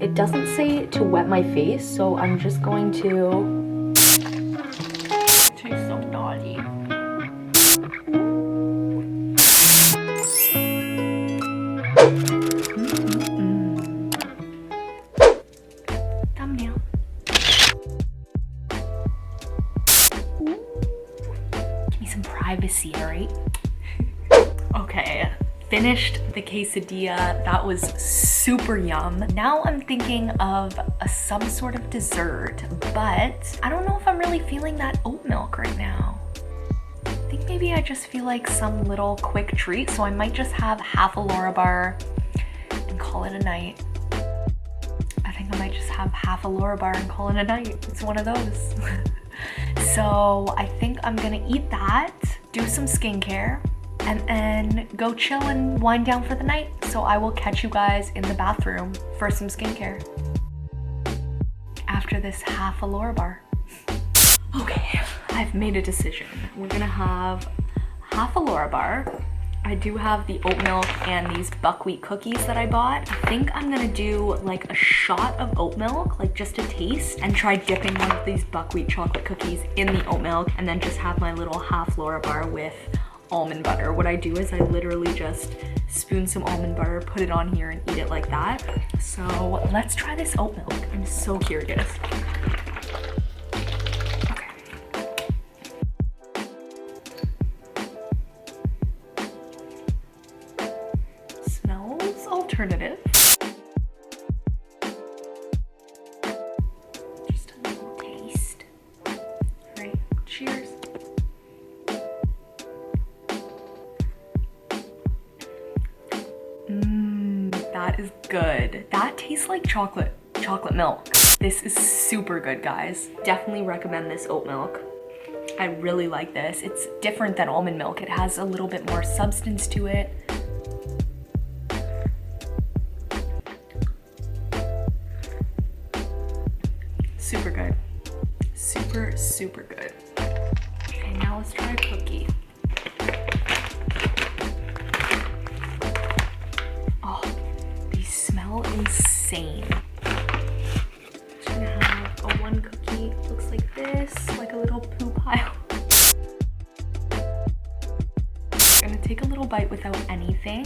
It doesn't say to wet my face, so I'm just going to... It tastes so naughty. Thumbnail. Give me some privacy, alright? Okay. Finished the quesadilla. That was super yum. Now I'm thinking of some sort of dessert, but I don't know if I'm really feeling that oat milk right now. I think maybe I just feel like some little quick treat, so I might just have half a Laura bar and call it a night. I think I might just have half a Laura bar and call it a night. It's one of those. So I think I'm gonna eat that, do some skincare, and then go chill and wind down for the night. So I will catch you guys in the bathroom for some skincare after this half a Laura bar. Okay, I've made a decision. We're gonna have half a Laura bar. I do have the oat milk and these buckwheat cookies that I bought. I think I'm gonna do like a shot of oat milk, like just a taste, and try dipping one of these buckwheat chocolate cookies in the oat milk, and then just have my little half Laura bar with almond butter. What I do is I literally just spoon some almond butter, put it on here, and eat it like that. So let's try this oat milk. I'm so curious. Okay. Smells alternative. Just a little taste. All right, cheers. That is good. That tastes like chocolate milk. This is super good, guys. Definitely recommend this oat milk. I really like this. It's different than almond milk. It has a little bit more substance to it. Super good. Super, super good. Okay, now let's try a cookie. Insane. Just gonna have a one cookie. Looks like this, like a little poo pile. Gonna take a little bite without anything.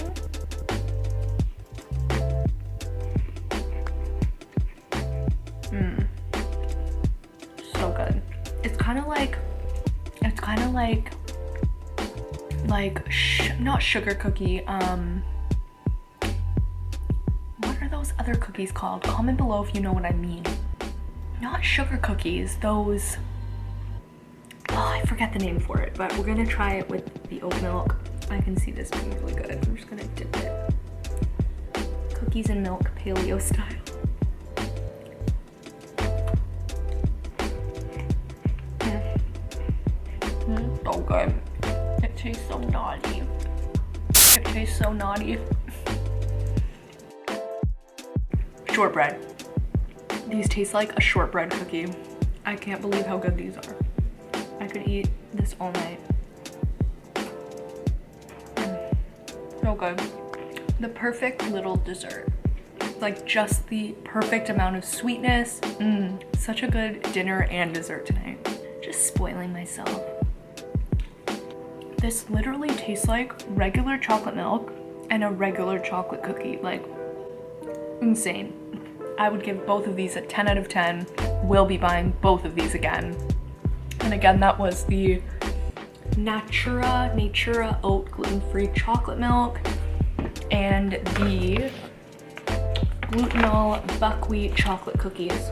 So good. It's kind of like not sugar cookie. Those other cookies called? Comment below if you know what I mean. Not sugar cookies, those, oh, I forget the name for it, but we're gonna try it with the oat milk. I can see this being really good. I'm just gonna dip it. Cookies and milk, paleo style. So good. It tastes so naughty. It tastes so naughty. Shortbread. These taste like a shortbread cookie. I can't believe how good these are. I could eat this all night. So good. The perfect little dessert. Like just the perfect amount of sweetness. Such a good dinner and dessert tonight. Just spoiling myself. This literally tastes like regular chocolate milk and a regular chocolate cookie. Like, insane. I would give both of these a 10 out of 10. Will be buying both of these again. And again, that was the Natura oat gluten-free chocolate milk and the glutenol buckwheat chocolate cookies.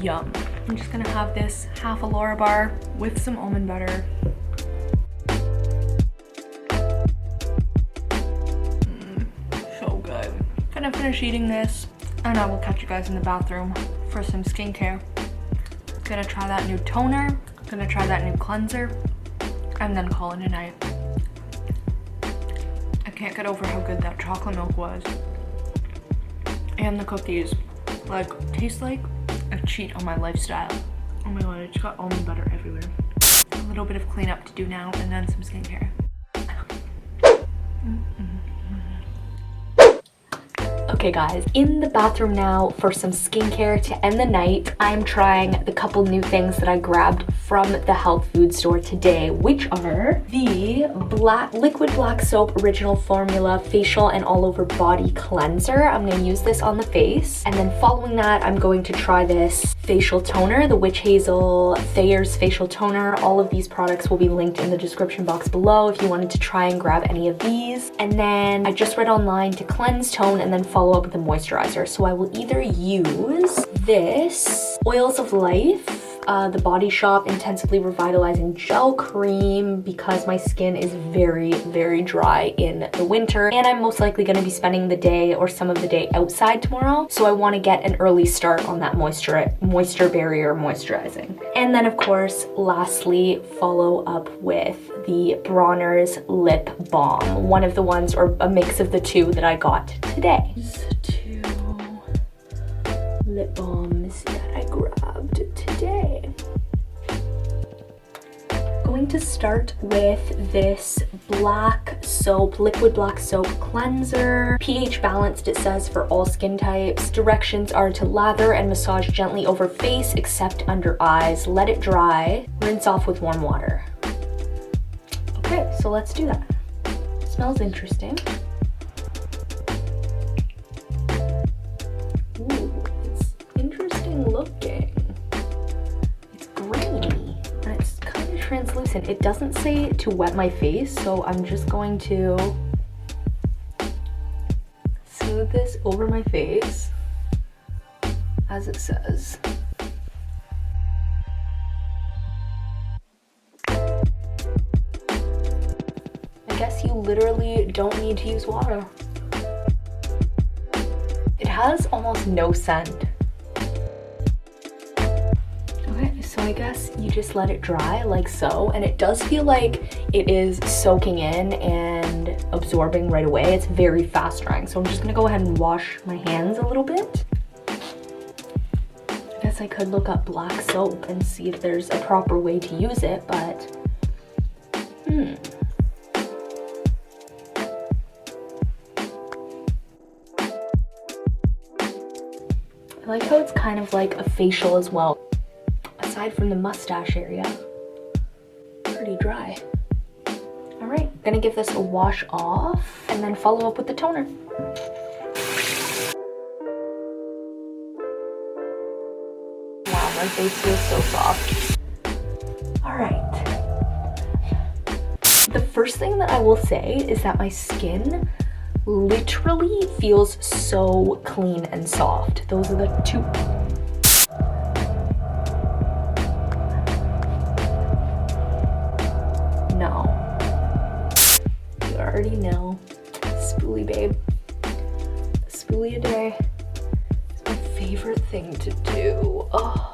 Yum. I'm just gonna have this half a Laura bar with some almond butter. So good. Gonna finish eating this, and I will catch you guys in the bathroom for some skincare. Gonna try that new toner, gonna try that new cleanser, and then call it a night. I can't get over how good that chocolate milk was. And the cookies, like, taste like a cheat on my lifestyle. Oh my god, it's got almond butter everywhere. A little bit of cleanup to do now, and then some skincare. Okay guys, in the bathroom now for some skincare to end the night. I'm trying the couple new things that I grabbed from the health food store today, which are the liquid black soap original formula facial and all over body cleanser. I'm going to use this on the face, and then following that I'm going to try this facial toner, the Witch Hazel Thayer's facial toner. All of these products will be linked in the description box below if you wanted to try and grab any of these. And then I just read online to cleanse, tone, and then follow up with a moisturizer. So I will either use this Oils of Life, the Body Shop Intensively Revitalizing Gel Cream, because my skin is very, very dry in the winter, and I'm most likely going to be spending the day or some of the day outside tomorrow, so I want to get an early start on that moisture barrier moisturizing. And then of course, lastly, follow up with the Bronner's Lip Balm, one of the ones, or a mix of the two that I got today. These two lip balms that I grabbed today. Going to start with this black soap, liquid black soap cleanser. pH balanced, it says, for all skin types. Directions are to lather and massage gently over face except under eyes. Let it dry. Rinse off with warm water. Okay, so let's do that. Smells interesting. Ooh, it's interesting looking. It's grainy and it's kind of translucent. It doesn't say to wet my face, so I'm just going to smooth this over my face as it says. I guess you literally don't need to use water. It has almost no scent. Okay, so I guess you just let it dry like so, and it does feel like it is soaking in and absorbing right away. It's very fast drying, so I'm just gonna go ahead and wash my hands a little bit. I guess I could look up black soap and see if there's a proper way to use it, but I like how it's kind of like a facial as well. Aside from the mustache area, pretty dry. All right, gonna give this a wash off and then follow up with the toner. Wow, my face feels so soft. All right. The first thing that I will say is that my skin literally feels so clean and soft. Those are the two. No. You already know. Spoolie, babe. A spoolie a day is my favorite thing to do. Oh.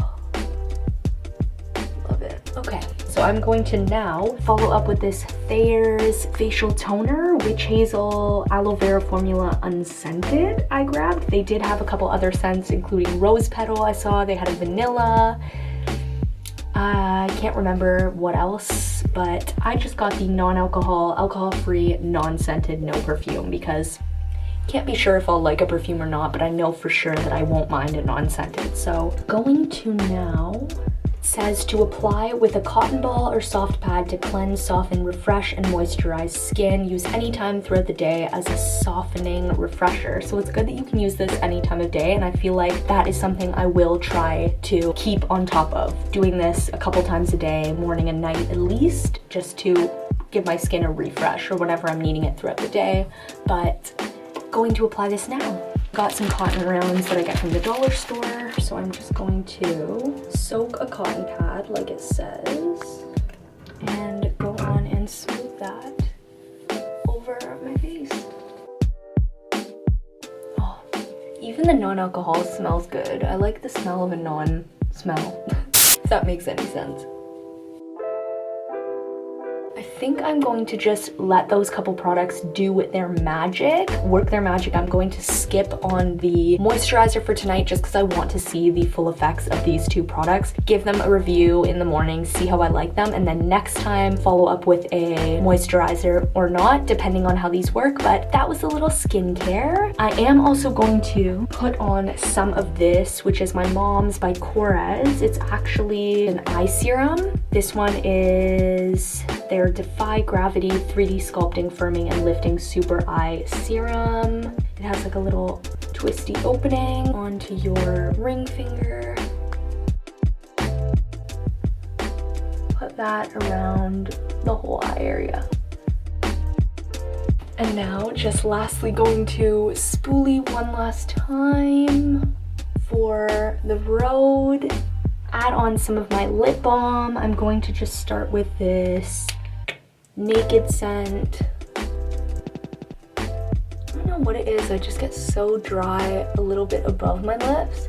Love it. Okay. So I'm going to now follow up with this Thayer's facial toner, Witch Hazel Aloe Vera Formula Unscented I grabbed. They did have a couple other scents, including rose petal I saw. They had a vanilla. I can't remember what else, but I just got the non-alcohol, alcohol-free, non-scented, no perfume, because can't be sure if I'll like a perfume or not, but I know for sure that I won't mind a non-scented. So going to now, says to apply with a cotton ball or soft pad to cleanse, soften, refresh, and moisturize skin. Use anytime throughout the day as a softening refresher. So it's good that you can use this any time of day, and I feel like that is something I will try to keep on top of. Doing this a couple times a day, morning and night at least, just to give my skin a refresh or whenever I'm needing it throughout the day. But going to apply this now. Got some cotton rounds that I get from the dollar store, so I'm just going to soak a cotton pad like it says and go on and smooth that over my face. Oh, even the non-alcohol smells good. I like the smell of a non-smell, if that makes any sense. I think I'm going to just let those couple products do their magic, work their magic. I'm going to skip on the moisturizer for tonight just because I want to see the full effects of these two products, give them a review in the morning, see how I like them, and then next time follow up with a moisturizer or not, depending on how these work. But that was a little skincare. I am also going to put on some of this, which is my mom's by INQUIRES. It's actually an eye serum. This one is their Defy Gravity 3D Sculpting, Firming, and Lifting Super Eye Serum. It has like a little twisty opening onto your ring finger. Put that around the whole eye area. And now just lastly going to spoolie one last time for the road. Add on some of my lip balm. I'm going to just start with this Naked scent. I don't know what it is, I just get so dry a little bit above my lips.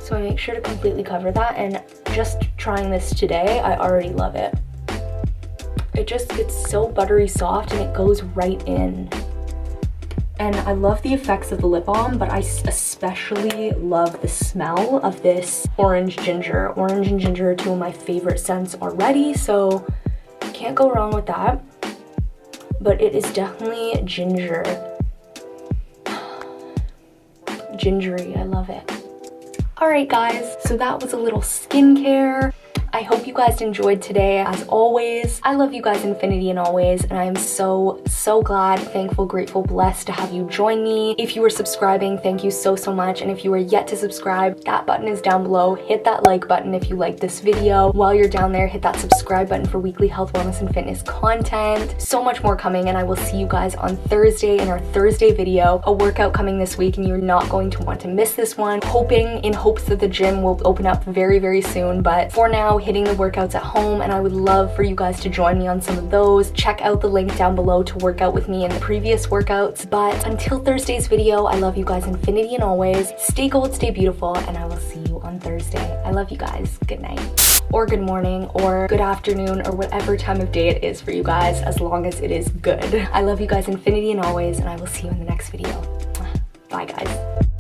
So I make sure to completely cover that, and just trying this today, I already love it. It's so buttery soft and it goes right in. And I love the effects of the lip balm, but I especially love the smell of this orange ginger. Orange and ginger are two of my favorite scents already, so can't go wrong with that. But it is definitely ginger. Gingery, I love it. Alright guys, so that was a little skincare. I hope you guys enjoyed today. As always, I love you guys infinity and always, and I am so glad, thankful, grateful, blessed to have you join me. If you are subscribing, thank you so much, and if you are yet to subscribe, that button is down below. Hit that like button if you like this video. While you're down there, hit that subscribe button for weekly health, wellness, and fitness content. So much more coming, and I will see you guys on Thursday in our Thursday video. A workout coming this week, and you're not going to want to miss this one. In hopes that the gym will open up very soon, but for now, hitting the workouts at home, and I would love for you guys to join me on some of those. Check out the link down below to work out with me in the previous workouts. But until Thursday's video, I love you guys infinity and always. Stay gold, stay beautiful, and I will see you on Thursday. I love you guys. Good night, or good morning, or good afternoon, or whatever time of day it is for you guys, as long as it is good. I love you guys infinity and always, and I will see you in the next video. Bye guys.